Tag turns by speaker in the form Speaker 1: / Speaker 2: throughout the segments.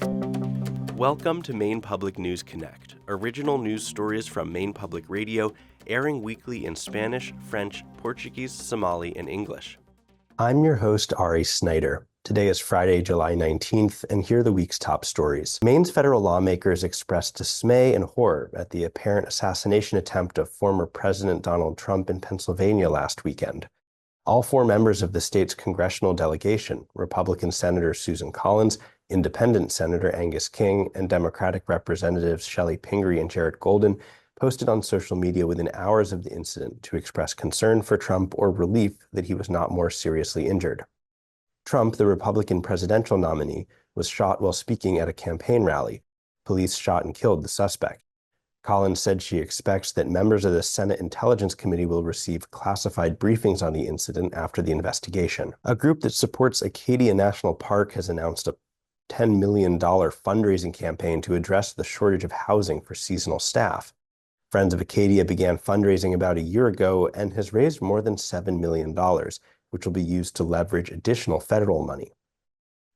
Speaker 1: Welcome to Maine Public News Connect, original news stories from Maine Public Radio, airing weekly in Spanish, French, Portuguese, Somali, and English.
Speaker 2: I'm your host, Ari Snider. Today is Friday, July 19th, and here are the week's top stories. Maine's federal lawmakers expressed dismay and horror at the apparent assassination attempt of former President Donald Trump in Pennsylvania last weekend. All four members of the state's congressional delegation, Republican Senator Susan Collins, Independent Senator Angus King, and Democratic Representatives Shelley Pingree and Jared Golden, posted on social media within hours of the incident to express concern for Trump or relief that he was not more seriously injured. Trump, the Republican presidential nominee, was shot while speaking at a campaign rally. Police shot and killed the suspect. Collins said she expects that members of the Senate Intelligence Committee will receive classified briefings on the incident after the investigation. A group that supports Acadia National Park has announced a $10 million fundraising campaign to address the shortage of housing for seasonal staff. Friends of Acadia began fundraising about a year ago and has raised more than $7 million, which will be used to leverage additional federal money.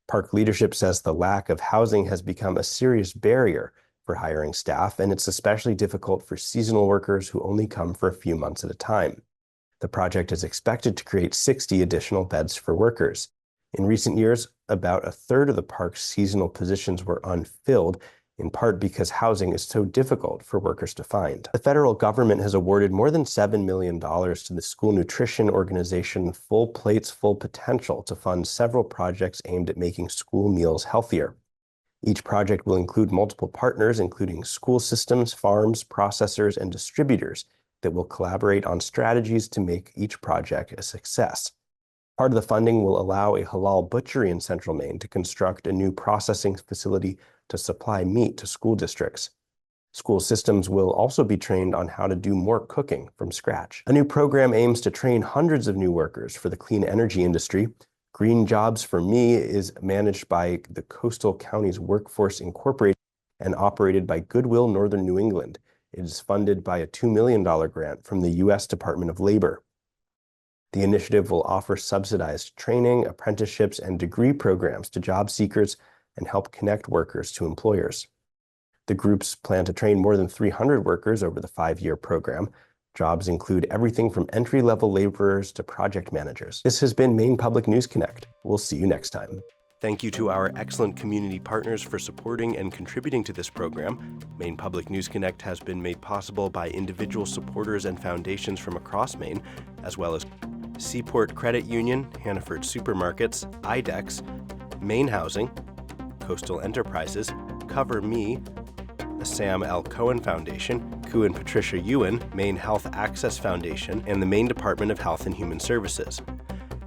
Speaker 2: Park leadership says the lack of housing has become a serious barrier for hiring staff, and it's especially difficult for seasonal workers who only come for a few months at a time. The project is expected to create 60 additional beds for workers. In recent years, about a third of the park's seasonal positions were unfilled, in part because housing is so difficult for workers to find. The federal government has awarded more than $7 million to the school nutrition organization Full Plates, Full Potential to fund several projects aimed at making school meals healthier. Each project will include multiple partners, including school systems, farms, processors, and distributors that will collaborate on strategies to make each project a success. Part of the funding will allow a halal butchery in central Maine to construct a new processing facility to supply meat to school districts. School systems will also be trained on how to do more cooking from scratch. A new program aims to train hundreds of new workers for the clean energy industry. Green Jobs for Me is managed by the Coastal Counties Workforce Incorporated and operated by Goodwill Northern New England. It is funded by a $2 million grant from the U.S. Department of Labor. The initiative will offer subsidized training, apprenticeships, and degree programs to job seekers and help connect workers to employers. The groups plan to train more than 300 workers over the 5-year program. Jobs include everything from entry-level laborers to project managers. This has been Maine Public News Connect. We'll see you next time.
Speaker 1: Thank you to our excellent community partners for supporting and contributing to this program. Maine Public News Connect has been made possible by individual supporters and foundations from across Maine, as well as cPort Credit Union, Hannaford Supermarkets, IDEXX, MaineHousing, Coastal Enterprises, Cover Me, the Sam L. Cohen Foundation, Koo and Patricia Yuen, Maine Health Access Foundation, and the Maine Department of Health and Human Services.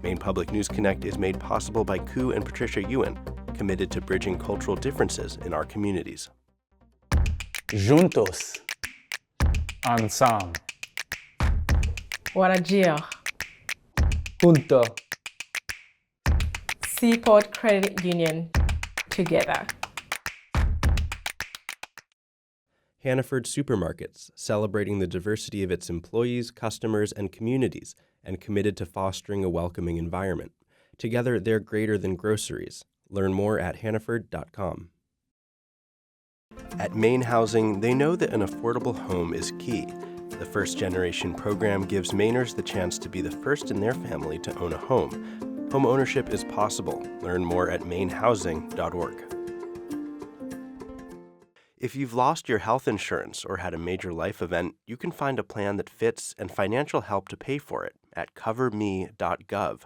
Speaker 1: Maine Public News Connect is made possible by Koo and Patricia Yuen, committed to bridging cultural differences in our communities.
Speaker 3: Juntos. Ensemble.
Speaker 4: Warajir.
Speaker 3: Junto.
Speaker 4: cPort Credit Union. Together.
Speaker 1: Hannaford Supermarkets, celebrating the diversity of its employees, customers, and communities, and committed to fostering a welcoming environment. Together, they're greater than groceries. Learn more at hannaford.com. At MaineHousing, they know that an affordable home is key. The First Generation program gives Mainers the chance to be the first in their family to own a home. Home ownership is possible. Learn more at MaineHousing.org. If you've lost your health insurance or had a major life event, you can find a plan that fits and financial help to pay for it at CoverMe.gov.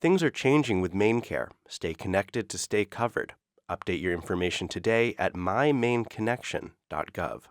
Speaker 1: Things are changing with MaineCare. Stay connected to stay covered. Update your information today at MyMaineConnection.gov.